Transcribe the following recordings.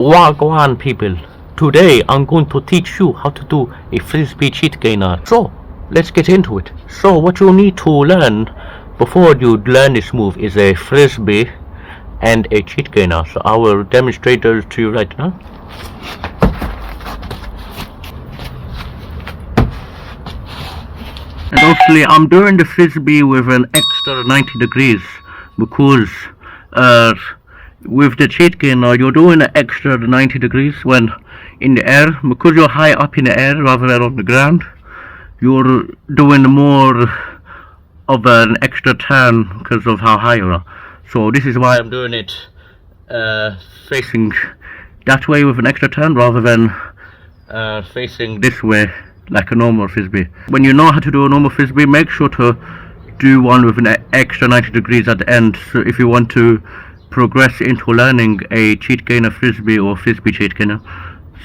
Wagwan people, today I'm going to teach you how to do a Frisbee cheat gainer. So, let's get into it. So what you need to learn before you learn this move is a Frisbee and a cheat gainer. So I will demonstrate those to you right now. And obviously I'm doing the Frisbee with an extra 90 degrees because with the cheat gainer you're doing an extra 90 degrees when in the air. Because you're high up in the air rather than on the ground, you're doing more of an extra turn because of how high you are. So this is why I'm doing it facing that way with an extra turn rather than facing this way like a normal Frisbee. When you know how to do a normal Frisbee, make sure to do one with an extra 90 degrees at the end. So if you want to progress into learning a cheat gainer Frisbee or Frisbee cheat gainer,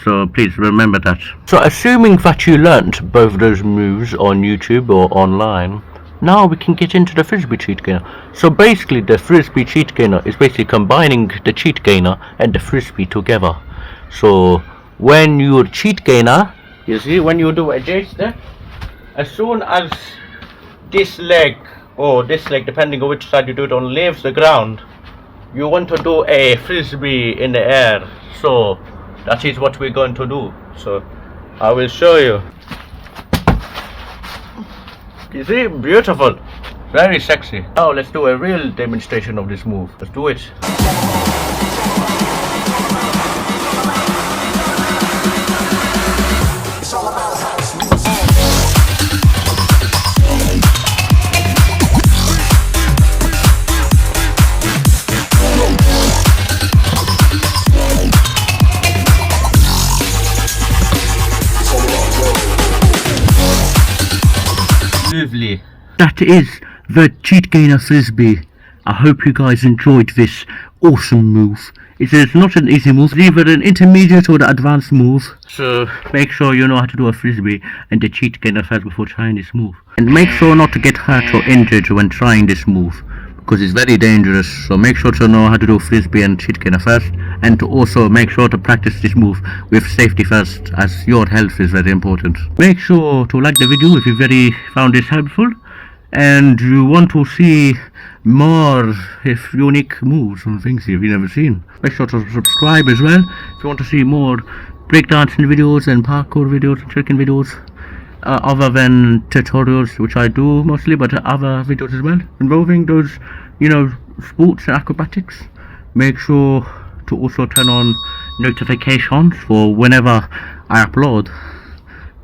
so please remember that. So assuming that you learnt both those moves on YouTube or online, now we can get into the Frisbee cheat gainer. So basically the Frisbee cheat gainer is basically combining the cheat gainer and the Frisbee together. So when you cheat gainer, you see when you do a J step, as soon as this leg or this leg, depending on which side you do it on, leaves the ground, you want to do a Frisbee in the air. So that is what we're going to do. So I will show you. You see, beautiful, very sexy. Now let's do a real demonstration of this move. Let's do it. Lovely. That is the cheat gainer Frisbee. I hope you guys enjoyed this awesome move. It is not an easy move, it's either an intermediate or the advanced move. So make sure you know how to do a Frisbee and the cheat gainer first before trying this move. And make sure not to get hurt or injured when trying this move, because it's very dangerous. So make sure to know how to do Frisbee and cheat gainer first, and to also make sure to practice this move with safety first, as your health is very important. Make sure to like the video if you very found this helpful and you want to see more unique moves and things you've never seen. Make sure to subscribe as well if you want to see more breakdancing videos and parkour videos and tricking videos, other than tutorials, which I do mostly, but other videos as well involving those, you know, sports and acrobatics. Make sure to also turn on notifications for whenever I upload.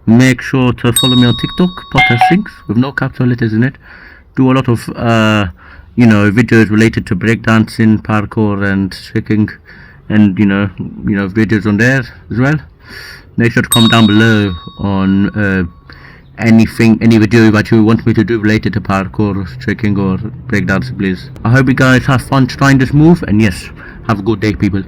Make sure to follow me on TikTok, Potter Sinks, with no capital letters in it. Do a lot of you know, videos related to breakdancing, parkour and tricking, and you know videos on there as well. Make sure to comment down below on any video that you want me to do related to parkour, tricking or breakdancing, please. I hope you guys have fun trying this move, and yes, have a good day people.